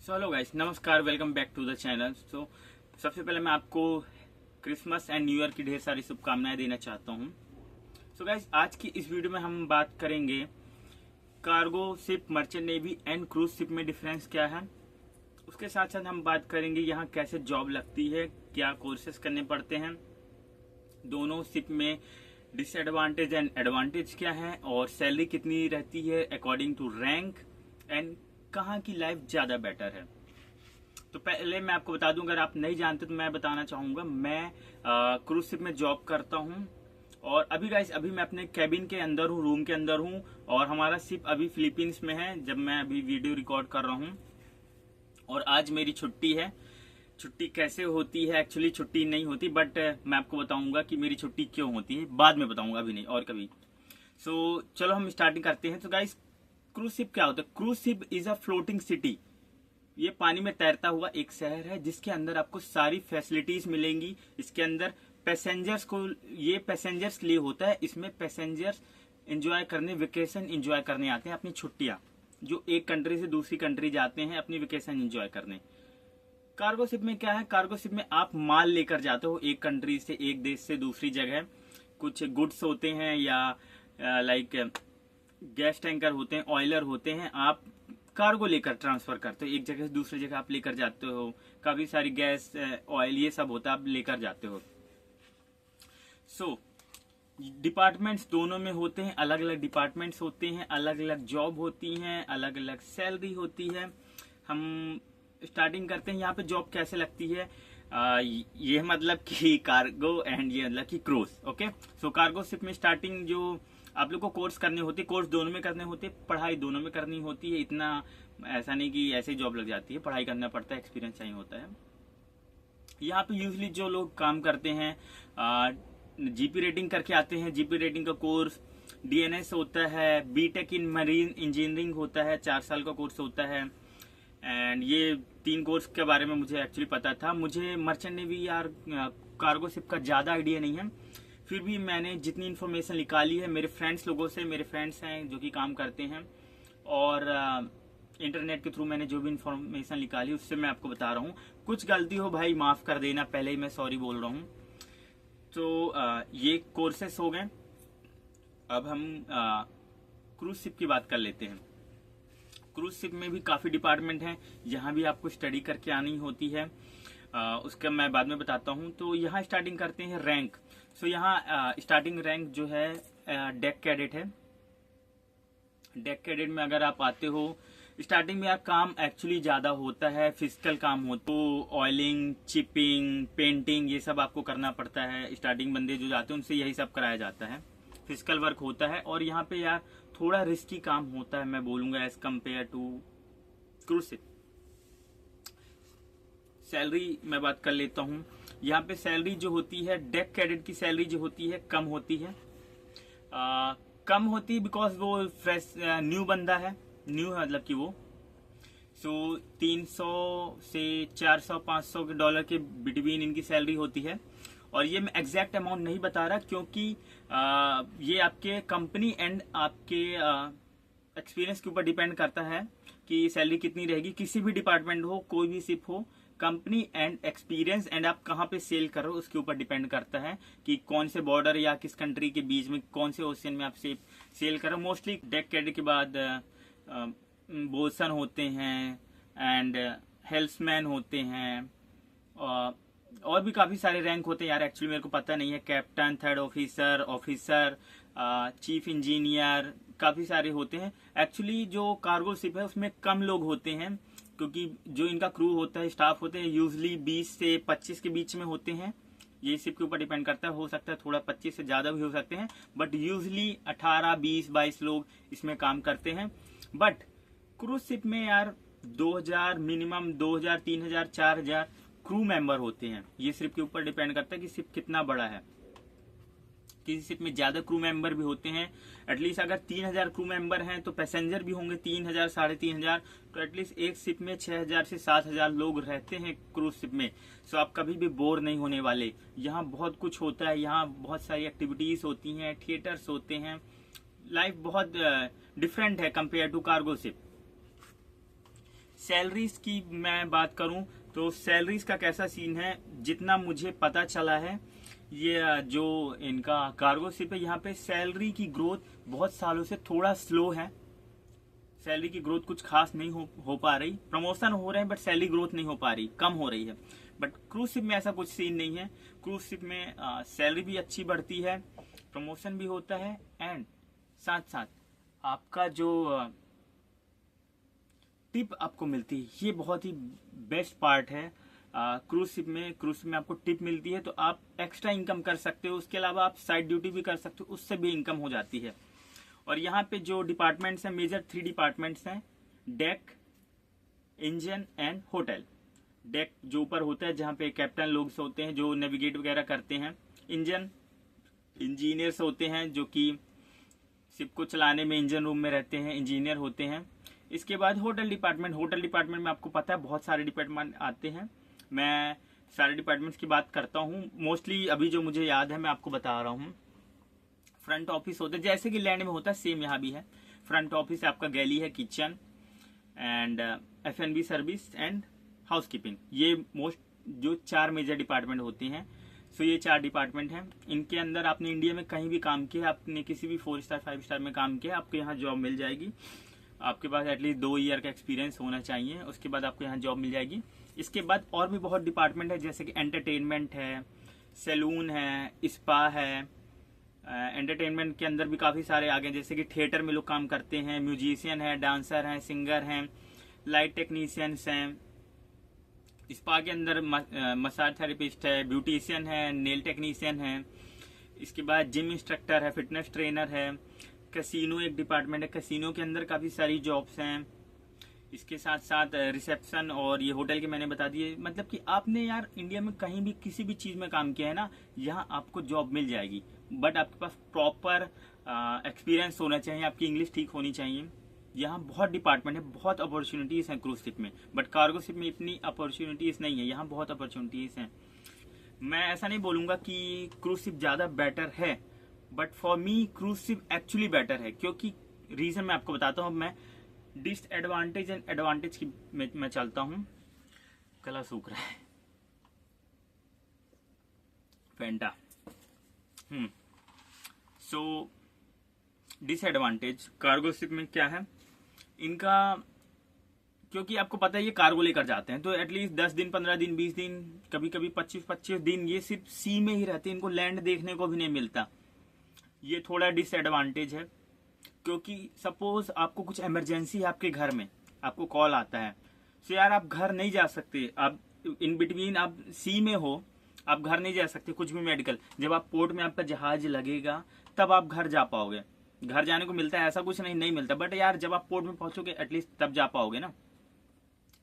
सो hello guys, नमस्कार, welcome back to the channel. सबसे पहले मैं आपको क्रिसमस एंड न्यू ईयर की ढेर सारी शुभकामनाएं देना चाहता हूं। सो गाइस, आज की इस वीडियो में हम बात करेंगे cargo ship, merchant navy and cruise ship में डिफरेंस क्या है। उसके साथ साथ हम बात करेंगे यहाँ कैसे जॉब लगती है, क्या कोर्सेज करने पड़ते हैं, दोनों शिप में डिसएडवांटेज एंड एडवांटेज क्या है, और सैलरी कितनी रहती है अकॉर्डिंग टू रैंक, एंड कहाँ की लाइफ ज्यादा बेटर है। तो पहले मैं आपको बता दूं, अगर आप नहीं जानते तो मैं बताना चाहूंगा, मैं क्रूज शिप में जॉब करता हूं। और अभी गाइस, अभी मैं अपने कैबिन के अंदर हूं, रूम के अंदर हूं, और हमारा शिप अभी फिलीपींस में है जब मैं अभी वीडियो रिकॉर्ड कर रहा हूं। और आज मेरी छुट्टी है। छुट्टी कैसे होती है, एक्चुअली छुट्टी नहीं होती, बट मैं आपको बताऊंगा कि मेरी छुट्टी क्यों होती है, बाद में बताऊंगा, अभी नहीं और कभी। सो चलो हम स्टार्टिंग करते हैं। तो गाइस, क्रूज शिप क्या होता है? Cruise ship is a floating city. ये पानी में तैरता हुआ एक शहर है जिसके अंदर आपको सारी फैसिलिटीज मिलेंगी। इसके अंदर पैसेंजर्स को, ये पैसेंजर्स के लिए होता है। इसमें पैसेंजर्स एंजॉय करने, वेकेशन एंजॉय करने आते हैं, अपनी छुट्टियां, जो एक कंट्री से दूसरी कंट्री जाते हैं अपनी वेकेशन एंजॉय करने। कार्गो शिप में क्या है? कार्गो शिप में आप माल लेकर जाते हो एक कंट्री से, एक देश से दूसरी जगह। कुछ गुड्स होते हैं या लाइक गैस टैंकर होते हैं, ऑयलर होते हैं, आप कार्गो लेकर ट्रांसफर करते हो, एक जगह से दूसरी जगह आप लेकर जाते हो। काफी सारी गैस, ऑयल, ये सब होता है, आप लेकर जाते हो। सो डिपार्टमेंट्स दोनों में होते हैं, अलग अलग डिपार्टमेंट्स होते हैं, अलग अलग जॉब होती हैं, अलग अलग सैलरी होती है। हम स्टार्टिंग करते हैं यहाँ पे जॉब कैसे लगती है। ये मतलब कि कार्गो एंड ये मतलब कि क्रूज। ओके, सो कार्गो शिप में स्टार्टिंग जो आप लोग को कोर्स करने होते, कोर्स दोनों में करने होते, पढ़ाई दोनों में करनी होती है। इतना ऐसा नहीं कि ऐसे ही जॉब लग जाती है, पढ़ाई करना पड़ता है, एक्सपीरियंस चाहिए होता है। यहाँ पे यूजली जो लोग काम करते हैं जीपी रेटिंग करके आते हैं। जीपी रेटिंग का कोर्स डीएनएस होता है, बीटेक इन मरीन इंजीनियरिंग होता है, 4 साल का कोर्स होता है। एंड ये 3 कोर्स के बारे में मुझे एक्चुअली पता था। मुझे मर्चेंट नेवी या कार्गो शिप का ज्यादा आइडिया नहीं है, फिर भी मैंने जितनी इन्फॉर्मेशन निकाली है मेरे फ्रेंड्स लोगों से, मेरे फ्रेंड्स हैं जो कि काम करते हैं, और इंटरनेट के थ्रू मैंने जो भी इन्फॉर्मेशन निकाली उससे मैं आपको बता रहा हूँ। कुछ गलती हो भाई माफ कर देना, पहले ही मैं सॉरी बोल रहा हूँ। तो ये कोर्सेस हो गए। अब हम क्रूज शिप की बात कर लेते हैं। क्रूज शिप में भी काफी डिपार्टमेंट हैं, यहाँ भी आपको स्टडी करके आनी होती है। उसका मैं बाद में बताता हूँ। तो यहाँ स्टार्टिंग करते हैं रैंक। सो यहाँ स्टार्टिंग रैंक जो है डेक कैडेट है। डेक कैडेट में अगर आप आते हो, स्टार्टिंग में काम एक्चुअली ज्यादा होता है, फिजिकल काम होता है। तो ऑयलिंग, चिपिंग, पेंटिंग, ये सब आपको करना पड़ता है। स्टार्टिंग बंदे जो जाते हैं उनसे यही सब कराया जाता है, फिजिकल वर्क होता है। और यहाँ पे यार थोड़ा रिस्की काम होता है, मैं बोलूंगा, as compare to cruise ship. Salary मैं बात कर लेता हूँ। यहाँ पे सैलरी जो होती है, डेक कैडेट की सैलरी जो होती है कम होती है। कम होती है बिकॉज वो फ्रेश न्यू बंदा है, न्यू है मतलब कि वो। सो 300 से 400 500 के डॉलर के बिटवीन इनकी सैलरी होती है। और ये मैं एग्जैक्ट अमाउंट नहीं बता रहा, क्योंकि ये आपके कंपनी एंड आपके एक्सपीरियंस के ऊपर डिपेंड करता है कि सैलरी कितनी रहेगी। किसी भी डिपार्टमेंट हो, कोई भी शिप हो, कंपनी एंड एक्सपीरियंस एंड आप कहाँ पे सेल कर रहे हो उसके ऊपर डिपेंड करता है कि कौन से बॉर्डर या किस कंट्री के बीच में, कौन से ओशियन में आप सेल कर रहे हो। मोस्टली डेक कैडेट के बाद बोसन होते हैं एंड हेल्प्समैन होते हैं, और भी काफी सारे रैंक होते हैं यार, एक्चुअली मेरे को पता नहीं है। Captain, third officer, officer, chief engineer, काफी सारे होते हैं। एक्चुअली जो कार्गो शिप है उसमें कम लोग होते हैं, क्योंकि जो इनका क्रू होता है, स्टाफ होते हैं, यूजली 20 से 25 के बीच में होते हैं। ये शिप के ऊपर डिपेंड करता है, हो सकता है थोड़ा 25 से ज्यादा भी हो सकते हैं, बट यूजली 18, 20, 22 लोग इसमें काम करते हैं। बट क्रूज शिप में यार 2000 मिनिमम, 2000, 3000, 4000 क्रू मेंबर होते हैं। ये शिप के ऊपर डिपेंड करता है कि शिप कितना बड़ा है। किसी शिप में ज्यादा क्रू मेंबर भी होते हैं। एटलीस्ट अगर 3000 क्रू मेंबर हैं तो पैसेंजर भी होंगे 3000, 3500, तो एटलीस्ट एक शिप में 6000 से 7000 लोग रहते हैं क्रूज शिप में। सो आप कभी भी बोर नहीं होने वाले। यहाँ बहुत कुछ होता है, यहाँ बहुत सारी एक्टिविटीज होती हैं, थिएटर्स होते हैं। लाइफ बहुत डिफरेंट है compare to cargo ship. Salaries की मैं बात करूं तो सैलरीज का कैसा सीन है, जितना मुझे पता चला है, ये जो इनका कार्गो शिप है यहाँ पे सैलरी की ग्रोथ बहुत सालों से थोड़ा स्लो है। सैलरी की ग्रोथ कुछ खास नहीं हो पा रही। प्रमोशन हो रहे हैं बट सैलरी ग्रोथ नहीं हो पा रही, कम हो रही है। बट क्रूज शिप में ऐसा कुछ सीन नहीं है। क्रूज शिप में सैलरी भी अच्छी बढ़ती है, प्रमोशन भी होता है, एंड साथ साथ आपका जो टिप आपको मिलती है, ये बहुत ही बेस्ट पार्ट है। क्रूज शिप में आपको टिप मिलती है तो आप एक्स्ट्रा इनकम कर सकते हो। उसके अलावा आप साइड ड्यूटी भी कर सकते हो, उससे भी इनकम हो जाती है। और यहाँ पे जो डिपार्टमेंट्स हैं, मेजर 3 डिपार्टमेंट्स हैं, deck, engine and hotel. Deck जो ऊपर होता है जहाँ पे कैप्टन लोग होते हैं जो नेविगेट वगैरह करते हैं। इंजन इंजीनियर्स होते हैं जो कि शिप को चलाने में इंजन रूम में रहते हैं, इंजीनियर होते हैं। इसके बाद होटल डिपार्टमेंट में आपको पता है बहुत सारे डिपार्टमेंट आते हैं। मैं सारे डिपार्टमेंट्स की बात करता हूँ, मोस्टली अभी जो मुझे याद है मैं आपको बता रहा हूँ। फ्रंट ऑफिस होता है जैसे कि लैंड में होता है, सेम यहाँ भी है। फ्रंट ऑफिस आपका गैली है, kitchen and F&B service and housekeeping. ये मोस्ट जो 4 मेजर डिपार्टमेंट होते हैं। सो ये 4 डिपार्टमेंट हैं। इनके अंदर आपने इंडिया में कहीं भी काम किया, आपने किसी भी 4 स्टार 5 स्टार में काम किया, आपको यहाँ जॉब मिल जाएगी। आपके पास एटलीस्ट 2 ईयर का एक्सपीरियंस होना चाहिए, उसके बाद आपको यहाँ जॉब मिल जाएगी। इसके बाद और भी बहुत डिपार्टमेंट है जैसे कि एंटरटेनमेंट है, सैलून है, स्पा है। एंटरटेनमेंट के अंदर भी काफ़ी सारे आगे, जैसे कि थिएटर में लोग काम करते हैं, म्यूजिशियन है, डांसर हैं, सिंगर हैं, लाइट टेक्नीशियंस हैं। स्पा के अंदर मसाज थेरेपिस्ट है, ब्यूटिशियन है, नेल टेक्नीशियन है। इसके बाद जिम इंस्ट्रक्टर है, फिटनेस ट्रेनर है। कैसीनो एक डिपार्टमेंट है, कैसीनो के अंदर काफ़ी सारी जॉब्स हैं। इसके साथ साथ रिसेप्शन और ये होटल के मैंने बता दिए। मतलब कि आपने यार इंडिया में कहीं भी किसी भी चीज़ में काम किया है ना, यहाँ आपको जॉब मिल जाएगी। बट आपके पास प्रॉपर एक्सपीरियंस होना चाहिए, आपकी इंग्लिश ठीक होनी चाहिए। यहाँ बहुत डिपार्टमेंट है, बहुत अपॉर्चुनिटीज़ हैं क्रूज शिप में, बट कार्गो शिप में इतनी अपॉर्चुनिटीज़ नहीं है। यहाँ बहुत अपॉर्चुनिटीज़ हैं। मैं ऐसा नहीं बोलूँगा कि क्रूज शिप ज़्यादा बेटर है, but for me cruise ship actually better है। क्योंकि रीज़न मैं आपको बताता हूँ। मैं डिसएडवांटेज एंड एडवांटेज की मैं चलता हूँ। गला सूख रहा है, फेंटा। सो डिसएडवांटेज कार्गो शिप में क्या है इनका, क्योंकि आपको पता है ये कार्गो लेकर जाते हैं तो एटलीस्ट 10 दिन, 15 दिन, 20 दिन, कभी कभी 25-25 दिन ये सिर्फ सी में ही रहते हैं। इनको लैंड देखने को भी नहीं मिलता। ये थोड़ा डिसएडवांटेज है। क्योंकि सपोज आपको कुछ इमरजेंसी है आपके घर में, आपको कॉल आता है, तो यार आप घर नहीं जा सकते। आप इन बिटवीन आप सी में हो, आप घर नहीं जा सकते कुछ भी मेडिकल। जब आप पोर्ट में आपका जहाज लगेगा तब आप घर जा पाओगे। घर जाने को मिलता है ऐसा कुछ नहीं मिलता, बट यार जब आप पोर्ट में पहुंचोगे एटलीस्ट तब जा पाओगे ना।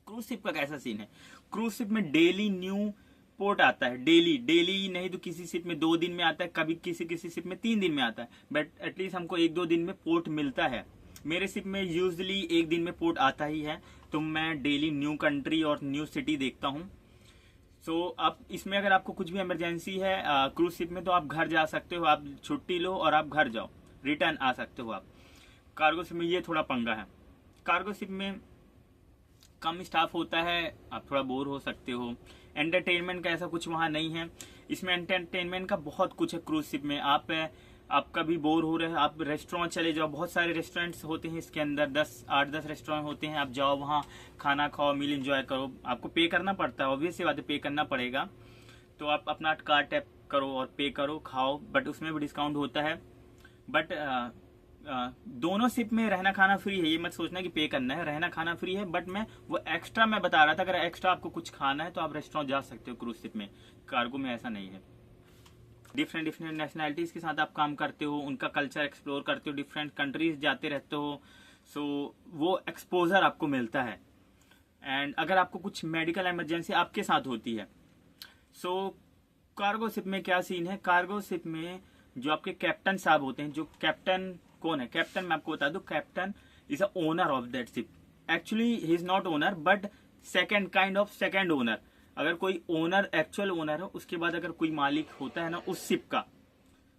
क्रूज शिप का कैसा सीन है, क्रूज शिप में डेली न्यू पोर्ट आता है। डेली नहीं तो किसी शिप में 2 दिन में आता है, कभी किसी शिप में 3 दिन में आता है, बट एटलीस्ट हमको 1-2 दिन में पोर्ट मिलता है। मेरे शिप में यूजुअली 1 दिन में पोर्ट आता ही है, तो मैं डेली न्यू कंट्री और न्यू सिटी देखता हूँ। सो आप इसमें अगर आपको कुछ भी इमरजेंसी है क्रूज शिप में तो आप घर जा सकते हो, आप छुट्टी लो और आप घर जाओ, रिटर्न आ सकते हो आप। कार्गो शिप में ये थोड़ा पंगा है। कार्गो शिप में कम स्टाफ होता है, आप थोड़ा बोर हो सकते हो। एंटरटेनमेंट का ऐसा कुछ वहाँ नहीं है। इसमें एंटरटेनमेंट का बहुत कुछ है क्रूज शिप में। आप कभी बोर हो रहे हैं, आप रेस्टोरेंट चले जाओ, बहुत सारे रेस्टोरेंट्स होते हैं इसके अंदर, 8-10 रेस्टोरेंट होते हैं। आप जाओ वहाँ खाना खाओ, मील एंजॉय करो। आपको पे करना पड़ता है, ऑब्वियस सी बात है, पे करना पड़ेगा। तो आप अपना कार्ड टैप करो और पे करो, खाओ, बट उसमें भी डिस्काउंट होता है। बट दोनों शिप में रहना खाना फ्री है, ये मत सोचना कि पे करना है। रहना खाना फ्री है, बट मैं बता रहा था, अगर एक्स्ट्रा आपको कुछ खाना है तो आप रेस्टोरेंट जा सकते हो क्रूज शिप में। कार्गो में ऐसा नहीं है। डिफरेंट नेशनैलिटीज के साथ आप काम करते हो, उनका कल्चर एक्सप्लोर करते हो, डिफरेंट कंट्रीज जाते रहते हो। सो वो एक्सपोजर आपको मिलता है। एंड अगर आपको कुछ मेडिकल इमरजेंसी आपके साथ होती है, सो कार्गो शिप में क्या सीन है, कार्गो शिप में जो आपके कैप्टन साहब होते हैं, जो कैप्टन कौन है, कैप्टन मैं आपको बता दूं, captain is a owner of that ship. Actually he is not owner but second owner. अगर कोई ओनर एक्चुअल ओनर है, उसके बाद अगर कोई मालिक होता है ना उस शिप का,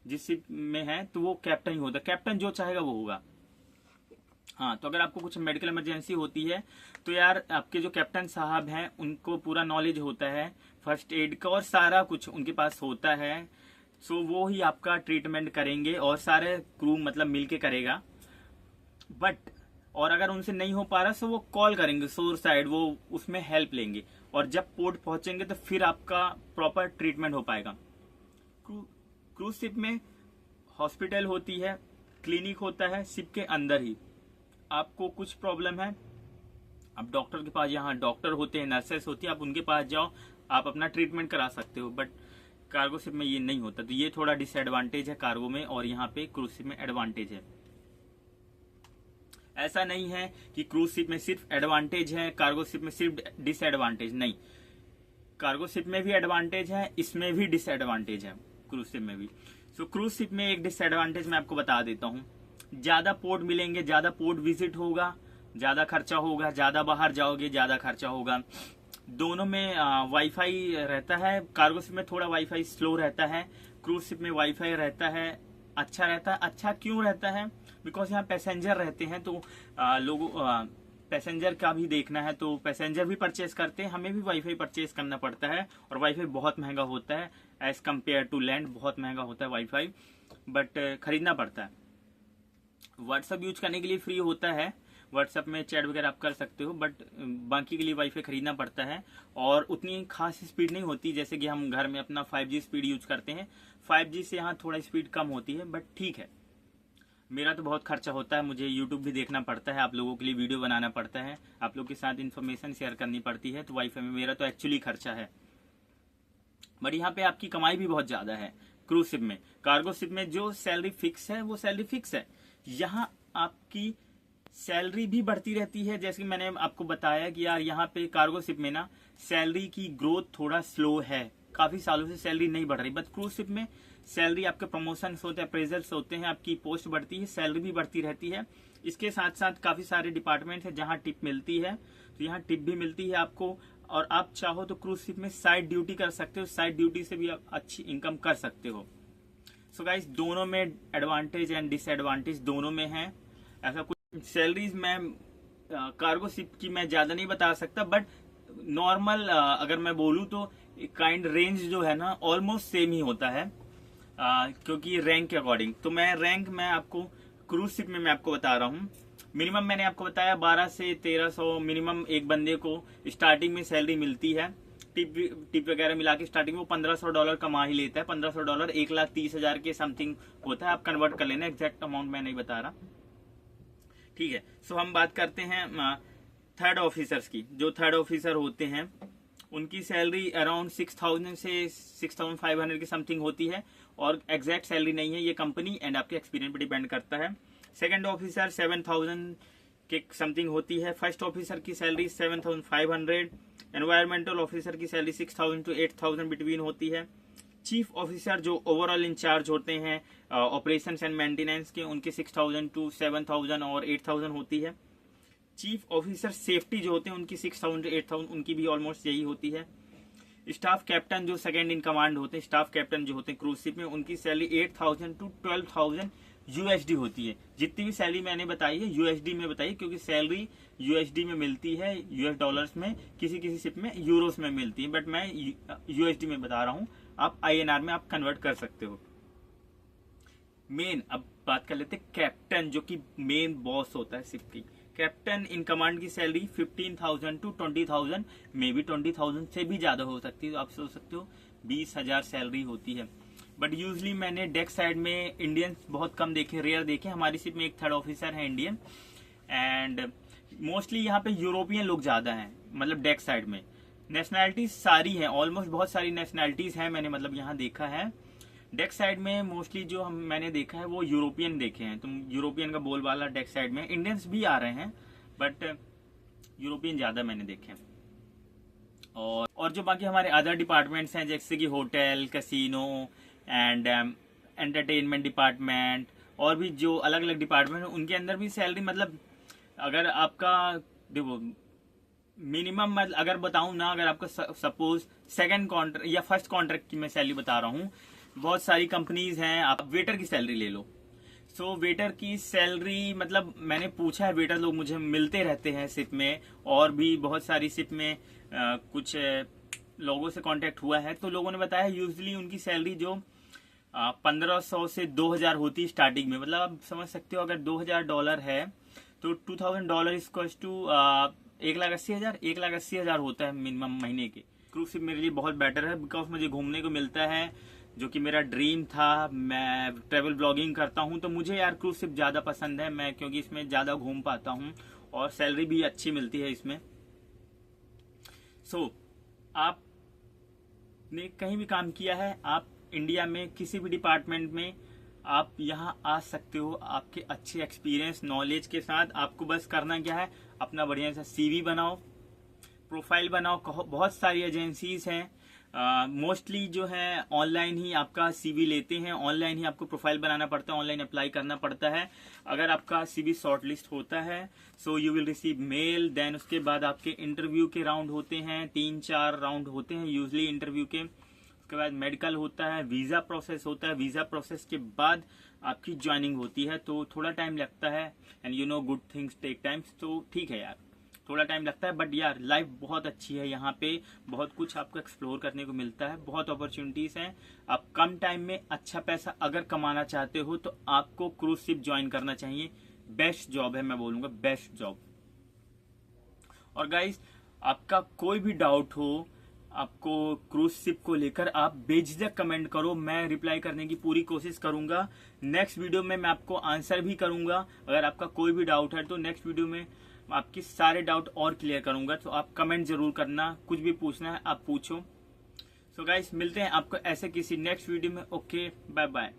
जिस शिप में है, तो वो कैप्टन ही होता है। कैप्टन जो चाहेगा वो होगा। हाँ, तो अगर आपको कुछ मेडिकल इमरजेंसी होती है तो यार आपके जो कैप्टन साहब हैं उनको पूरा नॉलेज होता है फर्स्ट एड का और सारा कुछ उनके पास होता है। सो वो ही आपका ट्रीटमेंट करेंगे और सारे क्रू मतलब मिलके करेगा। बट और अगर उनसे नहीं हो पा रहा तो वो कॉल करेंगे सोर साइड, वो उसमें हेल्प लेंगे और जब पोर्ट पहुंचेंगे तो फिर आपका प्रॉपर ट्रीटमेंट हो पाएगा। क्रूज शिप में हॉस्पिटल होती है, क्लिनिक होता है शिप के अंदर ही। आपको कुछ प्रॉब्लम है, आप डॉक्टर के पास, यहाँ डॉक्टर होते हैं, नर्सेस होती है, आप उनके पास जाओ, आप अपना ट्रीटमेंट करा सकते हो। बट कार्गो शिप में ये नहीं होता, तो ये थोड़ा डिसएडवांटेज है कार्गो में और यहाँ पे क्रूज शिप में एडवांटेज है। ऐसा नहीं है कि क्रूज शिप में सिर्फ एडवांटेज है, कार्गो शिप में सिर्फ डिसएडवांटेज, नहीं। कार्गो शिप में भी एडवांटेज है, इसमें भी डिसएडवांटेज है, क्रूज शिप में भी। सो क्रूज शिप में एक डिसएडवांटेज मैं आपको बता देता हूँ, ज्यादा पोर्ट मिलेंगे, ज्यादा पोर्ट विजिट होगा, ज्यादा खर्चा होगा, ज्यादा बाहर जाओगे ज्यादा खर्चा होगा। दोनों में वाईफाई रहता है, कार्गो शिप में थोड़ा वाईफाई स्लो रहता है, क्रूज शिप में वाईफाई रहता है, अच्छा रहता है। अच्छा क्यों रहता है? बिकॉज यहाँ पैसेंजर रहते हैं, तो लोगों पैसेंजर का भी देखना है, तो पैसेंजर भी परचेज करते हैं, हमें भी वाईफाई परचेज करना पड़ता है और वाईफाई बहुत महंगा होता है एज कम्पेयर टू लैंड, बहुत महंगा होता है वाईफाई, बट खरीदना पड़ता है। व्हाट्सएप यूज करने के लिए फ्री होता है, व्हाट्सएप में चैट वगैरह आप कर सकते हो, बट बाकी के लिए वाईफाई खरीदना पड़ता है और उतनी खास स्पीड नहीं होती जैसे कि हम घर में अपना 5G स्पीड यूज करते हैं। 5G से यहाँ थोड़ा स्पीड कम होती है, बट ठीक है। मेरा तो बहुत खर्चा होता है, मुझे यूट्यूब भी देखना पड़ता है, आप लोगों के लिए वीडियो बनाना पड़ता है, आप लोग के साथ इन्फॉर्मेशन शेयर करनी पड़ती है, तो वाईफाई में मेरा तो एक्चुअली खर्चा है। बट यहाँ पे आपकी कमाई भी बहुत ज्यादा है क्रूज शिप में। कार्गो शिप में जो सैलरी फिक्स है वो सैलरी फिक्स है, यहाँ आपकी सैलरी भी बढ़ती रहती है। जैसे कि मैंने आपको बताया कि यार यहाँ पे कार्गो शिप में ना सैलरी की ग्रोथ थोड़ा स्लो है, काफी सालों से सैलरी नहीं बढ़ रही। बट क्रूज शिप में सैलरी, आपके प्रमोशन होते हैं, अप्रेजल्स होते हैं, आपकी पोस्ट बढ़ती है, सैलरी भी बढ़ती रहती है। इसके साथ साथ काफी सारे डिपार्टमेंट है जहाँ टिप मिलती है, तो यहाँ टिप भी मिलती है आपको। और आप चाहो तो क्रूज शिप में साइड ड्यूटी कर सकते हो, साइड ड्यूटी से भी आप अच्छी इनकम कर सकते हो। सो गाइस, दोनों में एडवांटेज एंड डिसएडवांटेज दोनों में है। ऐसा कुछ सैलरीज में कार्गो शिप की मैं ज्यादा नहीं बता सकता, बट नॉर्मल अगर मैं बोलूँ तो काइंड रेंज जो है ना ऑलमोस्ट सेम ही होता है, क्योंकि रैंक के अकॉर्डिंग। तो मैं आपको क्रूज शिप में मैं आपको बता रहा हूँ, मिनिमम मैंने आपको बताया 12 से 1300 मिनिमम एक बंदे को स्टार्टिंग में सैलरी मिलती है। टिप वगैरह मिला के स्टार्टिंग में $1500 कमा ही लेता है। $1500 1,30,000 के समथिंग होता है, आप कन्वर्ट कर लेना, एग्जैक्ट अमाउंट मैं नहीं बता रहा, ठीक है। सो हम बात करते हैं थर्ड ऑफिसर्स की। जो थर्ड ऑफिसर होते हैं उनकी सैलरी अराउंड 6000 से 6500 की समथिंग होती है, और एग्जैक्ट सैलरी नहीं है, ये कंपनी एंड आपके एक्सपीरियंस पर डिपेंड करता है। सेकंड ऑफिसर 7000 के समथिंग होती है। फर्स्ट ऑफिसर की सैलरी 7500। एनवायरमेंटल ऑफिसर की सैलरी 6000 to 8000 बिटवीन होती है। चीफ ऑफिसर जो ओवरऑल इंचार्ज होते हैं ऑपरेशंस एंड मेंटेनेंस के, उनकी 6000 to 7000 और 8000 होती है। चीफ ऑफिसर सेफ्टी जो होते हैं उनकी 6000 to 8000, उनकी भी ऑलमोस्ट यही होती है। स्टाफ कैप्टन जो सेकंड इन कमांड होते हैं, स्टाफ कैप्टन जो होते हैं क्रूज शिप में, उनकी सैलरी 8000 to 12000 USD होती है। जितनी भी सैलरी मैंने बताई है USD में बताई, क्योंकि सैलरी USD में मिलती है, US डॉलर्स में, किसी किसी शिप में यूरोस में मिलती है, बट मैं USD में बता रहा हूँ, आप INR में आप कन्वर्ट कर सकते हो। मेन अब बात कर लेते हैं कैप्टन, जो कि मेन बॉस होता है शिप की। कैप्टन इन कमांड की सैलरी 15,000 to 20,000, मे बी 20,000 से भी ज्यादा हो सकती है, तो आप सोच सकते हो 20,000 सैलरी होती है। बट यूजली मैंने डेक साइड में इंडियंस बहुत कम देखे, रेयर देखे। हमारी शिप में एक थर्ड ऑफिसर है इंडियन, एंड मोस्टली यहाँ पे यूरोपियन लोग ज्यादा हैं, मतलब डेक साइड में। नेशनैलिटीज सारी हैं, ऑलमोस्ट बहुत सारी नेशनैलिटीज हैं, मैंने मतलब यहाँ देखा है। डेक साइड में मोस्टली जो मैंने देखा है वो यूरोपियन देखे हैं, तो यूरोपियन का बोलबाला डेक साइड में। इंडियंस भी आ रहे हैं, बट यूरोपियन ज्यादा मैंने देखे हैं। और जो बाकी हमारे अदर डिपार्टमेंट्स हैं, जैसे कि hotel, casino and entertainment department, और भी जो अलग अलग डिपार्टमेंट हैं, उनके अंदर भी सैलरी, मतलब अगर आपका देखो मिनिमम, मतलब अगर बताऊं ना, अगर आपका सपोज सेकंड कॉन्ट्रैक्ट या फर्स्ट कॉन्ट्रैक्ट की मैं सैलरी बता रहा हूं, बहुत सारी कंपनीज हैं, आप वेटर की सैलरी ले लो, सो वेटर की सैलरी, मतलब मैंने पूछा है, वेटर लोग मुझे मिलते रहते हैं शिप में, और भी बहुत सारी शिप में कुछ लोगों से कांटेक्ट हुआ है, तो लोगों ने बताया यूजली उनकी सैलरी जो 1500 से 2000 होती स्टार्टिंग में। मतलब आप समझ सकते हो, अगर $2000 है तो $2000 इक्वल्स टू 1,80,000, 1,80,000 होता है मिनिमम महीने के। क्रूज शिप मेरे लिए बहुत बेटर है, बिकॉज मुझे घूमने को मिलता है, जो कि मेरा ड्रीम था। मैं ट्रेवल ब्लॉगिंग करता हूं, तो मुझे यार क्रूज शिप ज्यादा पसंद है, मैं क्योंकि इसमें ज्यादा घूम पाता हूं और सैलरी भी अच्छी मिलती है इसमें। सो आपने कहीं भी काम किया है, आप इंडिया में किसी भी डिपार्टमेंट में आप यहाँ आ सकते हो, आपके अच्छे एक्सपीरियंस नॉलेज के साथ। आपको बस करना क्या है, अपना बढ़िया सा सीवी बनाओ, प्रोफाइल बनाओ। बहुत सारी एजेंसीज हैं, मोस्टली जो है ऑनलाइन ही आपका सीवी लेते हैं, ऑनलाइन ही आपको प्रोफाइल बनाना पड़ता है, ऑनलाइन अप्लाई करना पड़ता है। अगर आपका सीवी शॉर्टलिस्ट होता है, so you will receive mail, then उसके बाद आपके इंटरव्यू के राउंड होते हैं, 3-4 राउंड होते हैं यूजली इंटरव्यू के। उसके बाद मेडिकल होता है, वीजा प्रोसेस होता है, वीजा प्रोसेस के बाद आपकी ज्वाइनिंग होती है, तो थोड़ा टाइम लगता है। And you know good things take times, तो ठीक है यार, थोड़ा टाइम लगता है, बट यार लाइफ बहुत अच्छी है यहाँ पे, बहुत कुछ आपको एक्सप्लोर करने को मिलता है, बहुत अपॉर्चुनिटीज हैं। आप कम टाइम में अच्छा पैसा अगर कमाना चाहते हो तो आपको क्रूज शिप ज्वाइन करना चाहिए। बेस्ट जॉब है, मैं बोलूंगा बेस्ट जॉब। और गाइस, आपका कोई भी डाउट हो आपको क्रूज शिप को लेकर, आप बेझिझक कमेंट करो, मैं रिप्लाई करने की पूरी कोशिश करूंगा। नेक्स्ट वीडियो में मैं आपको आंसर भी करूंगा। अगर आपका कोई भी डाउट है तो नेक्स्ट वीडियो में आपकी सारे डाउट और क्लियर करूंगा, तो आप कमेंट जरूर करना, कुछ भी पूछना है आप पूछो। सो गाइस, मिलते हैं आपको ऐसे किसी नेक्स्ट वीडियो में। Okay, bye bye.